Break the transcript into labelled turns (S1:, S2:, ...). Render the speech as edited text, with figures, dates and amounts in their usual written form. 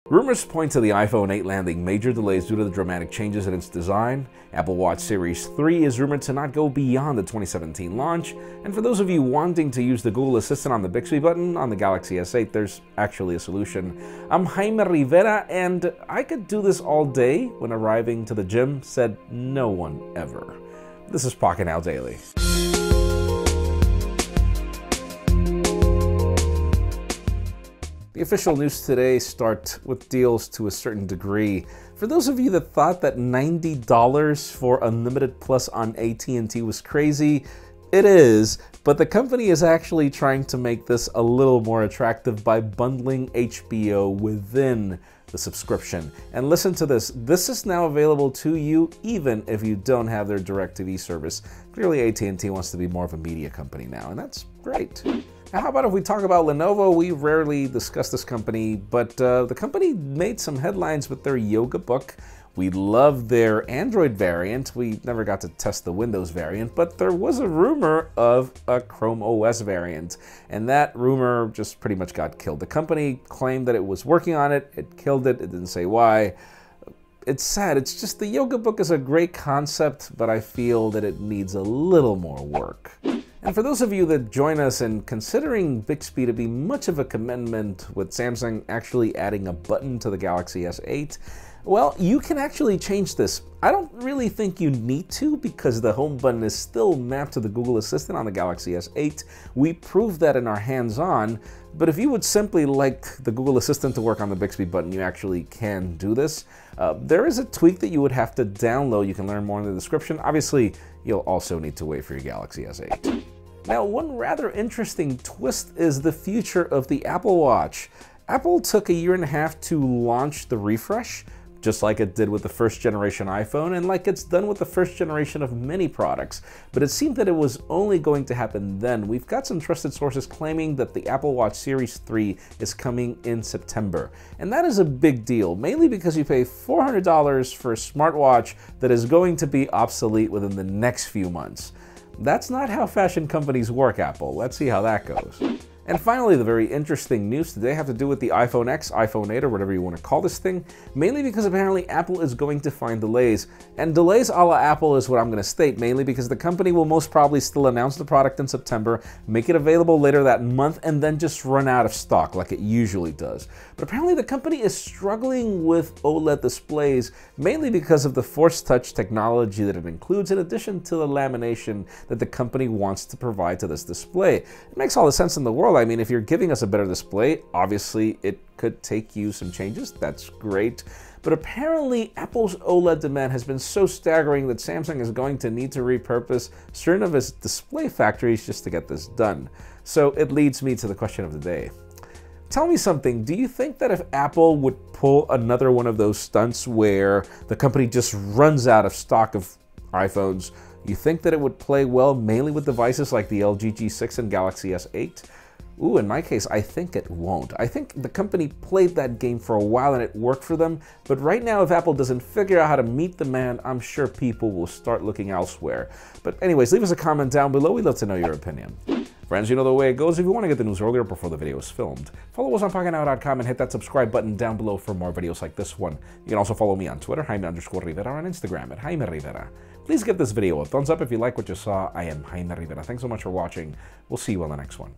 S1: Rumors point to the iPhone 8 landing major delays due to the dramatic changes in its design. Apple Watch Series 3 is rumored to not go beyond the 2017 launch, and for those of you wanting to use the Google Assistant on the Bixby button on the Galaxy S8, there's actually a solution. I'm Jaime Rivera, and I could do this all day when arriving to the gym, said no one ever. This is Pocketnow Daily. The official news today start with deals to a certain degree. For those of you that thought that $90 for Unlimited Plus on AT&T was crazy, it is, but the company is actually trying to make this a little more attractive by bundling HBO within the subscription. And listen to this, this is now available to you even if you don't have their DirecTV service. Clearly AT&T wants to be more of a media company now, and that's great. Now, how about if we talk about Lenovo? We rarely discuss this company, but the company made some headlines with their Yoga Book. We love their Android variant. We never got to test the Windows variant, but there was a rumor of a Chrome OS variant, and that rumor just pretty much got killed. The company claimed that it was working on it, it killed it, it didn't say why. It's sad, it's just the Yoga Book is a great concept, but I feel that it needs a little more work. And for those of you that join us in considering Bixby to be much of a commitment with Samsung actually adding a button to the Galaxy S8, well, you can actually change this. I don't really think you need to because the home button is still mapped to the Google Assistant on the Galaxy S8. We proved that in our hands-on, but if you would simply like the Google Assistant to work on the Bixby button, you actually can do this. There is a tweak that you would have to download. You can learn more in the description. Obviously, you'll also need to wait for your Galaxy S8. Now, one rather interesting twist is the future of the Apple Watch. Apple took a year and a half to launch the refresh, just like it did with the first generation iPhone and like it's done with the first generation of many products. But it seemed that it was only going to happen then. We've got some trusted sources claiming that the Apple Watch Series 3 is coming in September. And that is a big deal, mainly because you pay $400 for a smartwatch that is going to be obsolete within the next few months. That's not how fashion companies work, Apple. Let's see how that goes. And finally, the very interesting news today have to do with the iPhone X, iPhone 8, or whatever you want to call this thing, mainly because apparently Apple is going to find delays. And delays a la Apple is what I'm going to state, mainly because the company will most probably still announce the product in September, make it available later that month, and then just run out of stock like it usually does. But apparently the company is struggling with OLED displays, mainly because of the Force Touch technology that it includes, in addition to the lamination that the company wants to provide to this display. It makes all the sense in the world. I mean, if you're giving us a better display, obviously it could take you some changes. That's great. But apparently Apple's OLED demand has been so staggering that Samsung is going to need to repurpose certain of its display factories just to get this done. So it leads me to the question of the day. Tell me something, do you think that if Apple would pull another one of those stunts where the company just runs out of stock of iPhones, you think that it would play well mainly with devices like the LG G6 and Galaxy S8? Ooh, in my case, I think it won't. I think the company played that game for a while and it worked for them, but right now if Apple doesn't figure out how to meet demand, I'm sure people will start looking elsewhere. But anyways, leave us a comment down below. We'd love to know your opinion. Friends, you know the way it goes. If you want to get the news earlier before the video is filmed, follow us on Pocketnow.com and hit that subscribe button down below for more videos like this one. You can also follow me on Twitter, Jaime_Rivera, on Instagram at Jaime Rivera. Please give this video a thumbs up if you like what you saw. I am Jaime Rivera. Thanks so much for watching. We'll see you on the next one.